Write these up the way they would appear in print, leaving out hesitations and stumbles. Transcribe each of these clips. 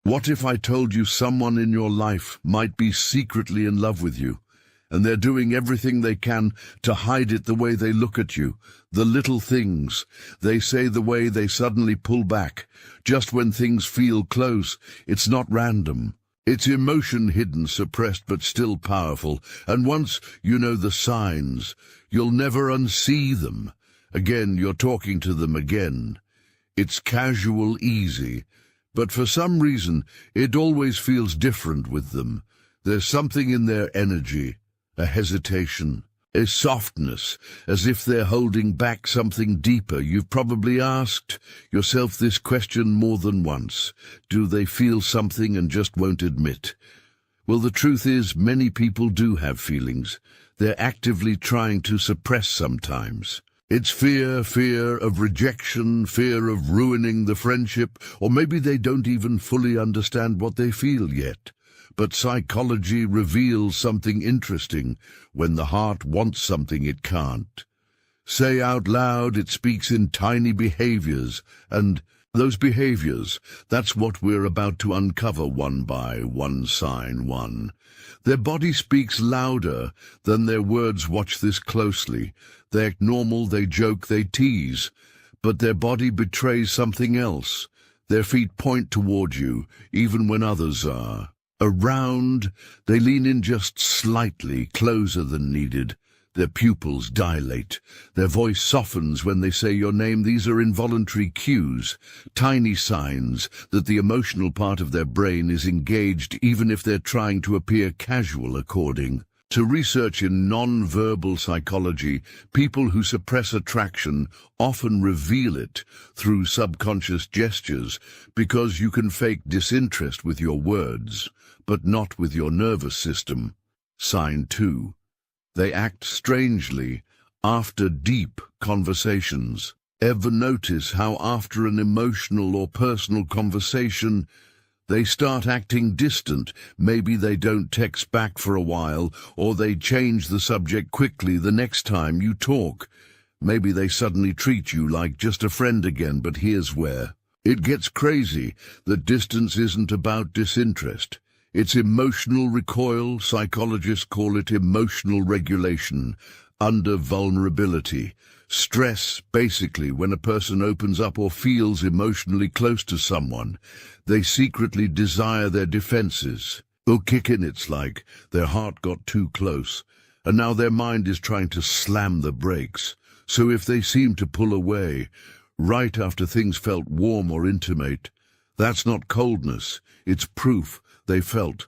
What if I told you someone in your life might be secretly in love with you, and they're doing everything they can to hide it, the way they look at you, the little things they say, the way they suddenly pull back, just when things feel close? It's not random. It's emotion hidden, suppressed, but still powerful. And once you know the signs, you'll never unsee them. Again, you're talking to them again. It's casual, easy, but for some reason, it always feels different with them. There's something in their energy, a hesitation, a softness, as if they're holding back something deeper. You've probably asked yourself this question more than once. Do they feel something and just won't admit? Well, the truth is, many people do have feelings. They're actively trying to suppress sometimes. It's fear of rejection, fear of ruining the friendship, or maybe they don't even fully understand what they feel yet. But psychology reveals something interesting. When the heart wants something it can't say out loud, it speaks in tiny behaviors, and those behaviors, that's what we're about to uncover one by one. Sign one. Their body speaks louder than their words. Watch this closely. They act normal, they joke, they tease, but their body betrays something else. Their feet point toward you, even when others are around. They lean in just slightly, closer than needed. Their pupils dilate. Their voice softens when they say your name. These are involuntary cues, tiny signs that the emotional part of their brain is engaged, even if they're trying to appear casual. According to research in non-verbal psychology, people who suppress attraction often reveal it through subconscious gestures, because you can fake disinterest with your words, but not with your nervous system. Sign 2. They act strangely after deep conversations. Ever notice how after an emotional or personal conversation, they start acting distant? Maybe they don't text back for a while, or they change the subject quickly the next time you talk. Maybe they suddenly treat you like just a friend again. But here's where it gets crazy. The distance isn't about disinterest. It's emotional recoil. Psychologists call it emotional regulation under vulnerability. Stress, basically, when a person opens up or feels emotionally close to someone, they secretly desire their defenses will kick in. It's like their heart got too close, and now their mind is trying to slam the brakes. So if they seem to pull away right after things felt warm or intimate, that's not coldness. It's proof they felt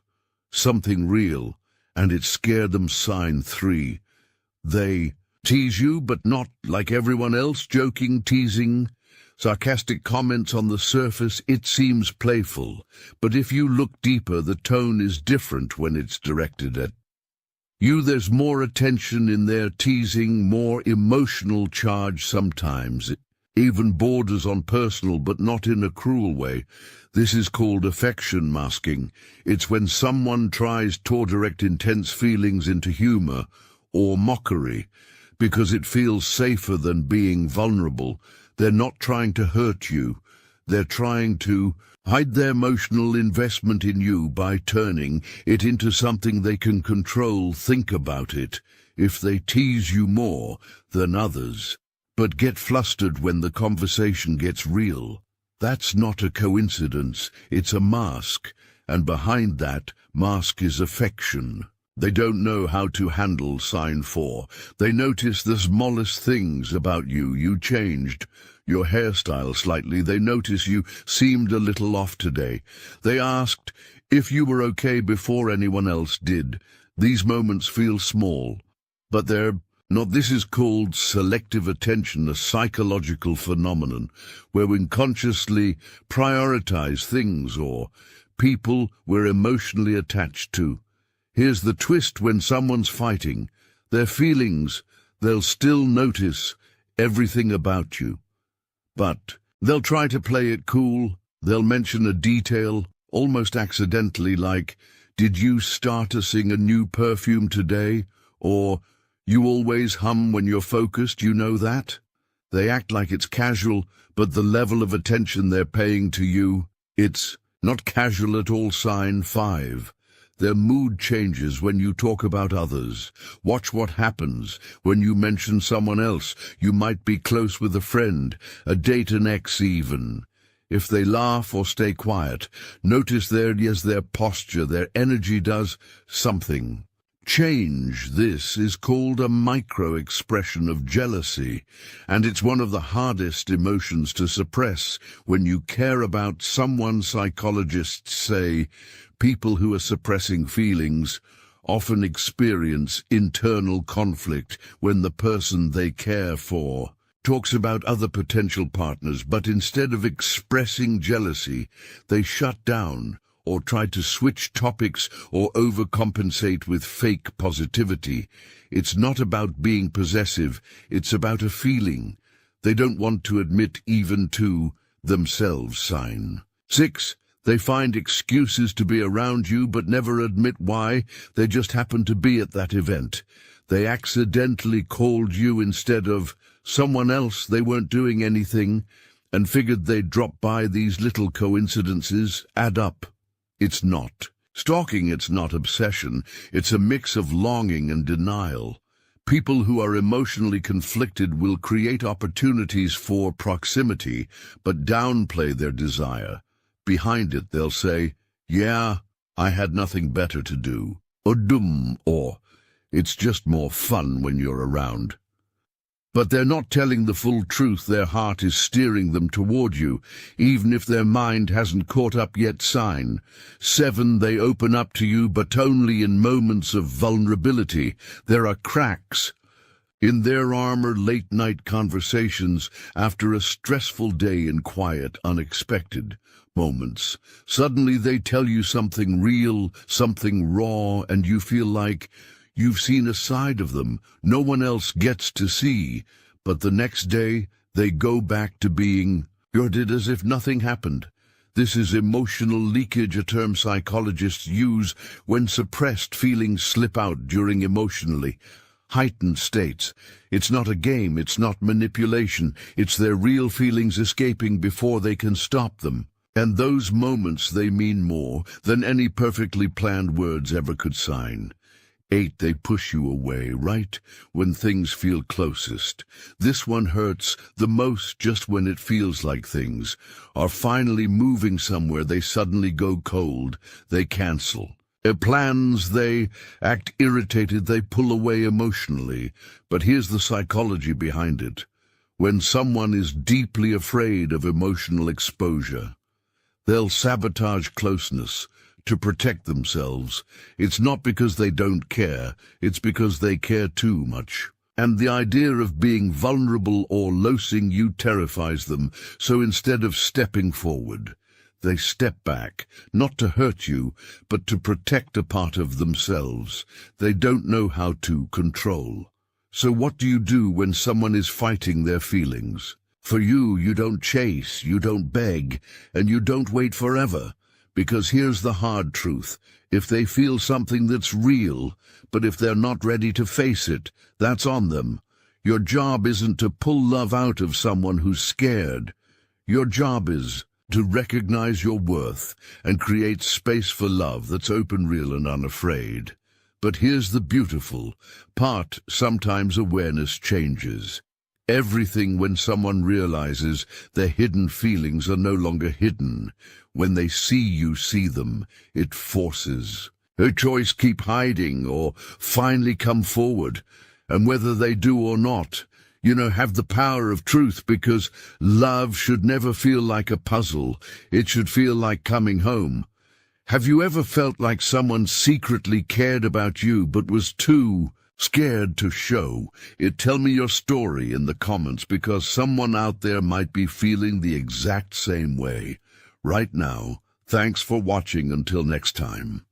something real, and it scared them. Sign 3. They tease you, but not like everyone else. Joking, teasing, sarcastic comments. On the surface, it seems playful, but if you look deeper, the tone is different when it's directed at you. There's more attention in their teasing, more emotional charge. Sometimes it even borders on personal, but not in a cruel way. This is called affection masking. It's when someone tries to direct intense feelings into humor or mockery because it feels safer than being vulnerable. They're not trying to hurt you. They're trying to hide their emotional investment in you by turning it into something they can control. Think about it. If they tease you more than others, but get flustered when the conversation gets real, that's not a coincidence. It's a mask, and behind that mask is affection. They don't know how to handle. Sign 4. They notice the smallest things about you. You changed your hairstyle slightly. They notice you seemed a little off today. They asked if you were okay before anyone else did. These moments feel small, but they're not. This is called selective attention, a psychological phenomenon where we unconsciously prioritize things or people we're emotionally attached to. Here's the twist: when someone's fighting their feelings, they'll still notice everything about you, but they'll try to play it cool. They'll mention a detail almost accidentally, like, "Did you start to sing a new perfume today?" Or, "You always hum when you're focused, you know that?" They act like it's casual, but the level of attention they're paying to you, it's Not casual at all. Sign 5. Their mood changes when you talk about others. Watch what happens when you mention someone else. You might be close with a friend, a date, an ex even. If they laugh or stay quiet, notice their posture, their energy does something. Change. This is called a micro-expression of jealousy, and it's one of the hardest emotions to suppress when you care about someone. Psychologists say people who are suppressing feelings often experience internal conflict when the person they care for talks about other potential partners, but instead of expressing jealousy, they shut down or try to switch topics or overcompensate with fake positivity. It's not about being possessive, it's about a feeling they don't want to admit even to themselves. Sign 6. They find excuses to be around you but never admit why. They just happen to be at that event. They accidentally called you instead of someone else. They weren't doing anything and figured they'd drop by. These little coincidences add up. It's not stalking, it's not obsession, it's a mix of longing and denial. People who are emotionally conflicted will create opportunities for proximity, but downplay their desire. Behind it, they'll say, "Yeah, I had nothing better to do," or "It's just more fun when you're around." But they're not telling the full truth. Their heart is steering them toward you, even if their mind hasn't caught up yet. Sign 7. They open up to you, but only in moments of vulnerability. There are cracks in their armor. Late-night conversations after a stressful day, in quiet, unexpected moments. Suddenly they tell you something real, something raw, and you feel like you've seen a side of them no one else gets to see, but the next day they go back to being guarded as if nothing happened. This is emotional leakage, a term psychologists use when suppressed feelings slip out during emotionally heightened states. It's not a game, it's not manipulation, it's their real feelings escaping before they can stop them. And those moments, they mean more than any perfectly planned words ever could. Sign 8. They push you away right when things feel closest. This one hurts the most. Just when it feels like things are finally moving somewhere, they suddenly go cold. They cancel plans, they act irritated, they pull away emotionally. But here's the psychology behind it. When someone is deeply afraid of emotional exposure, they'll sabotage closeness to protect themselves. It's not because they don't care, it's because they care too much. And the idea of being vulnerable or losing you terrifies them, so instead of stepping forward, they step back, not to hurt you, but to protect a part of themselves they don't know how to control. So what do you do when someone is fighting their feelings? For you, you don't chase, you don't beg, and you don't wait forever. Because here's the hard truth. If they feel something that's real, but if they're not ready to face it, that's on them. Your job isn't to pull love out of someone who's scared. Your job is to recognize your worth and create space for love that's open, real, and unafraid. But here's the beautiful part. Sometimes awareness changes everything when someone realizes their hidden feelings are no longer hidden. When they see you see them, it forces a choice: keep hiding or finally come forward. And whether they do or not, have the power of truth, because love should never feel like a puzzle. It should feel like coming home. Have you ever felt like someone secretly cared about you but was too scared to show it? Tell me your story in the comments, because someone out there might be feeling the exact same way right now. Thanks for watching. Until next time.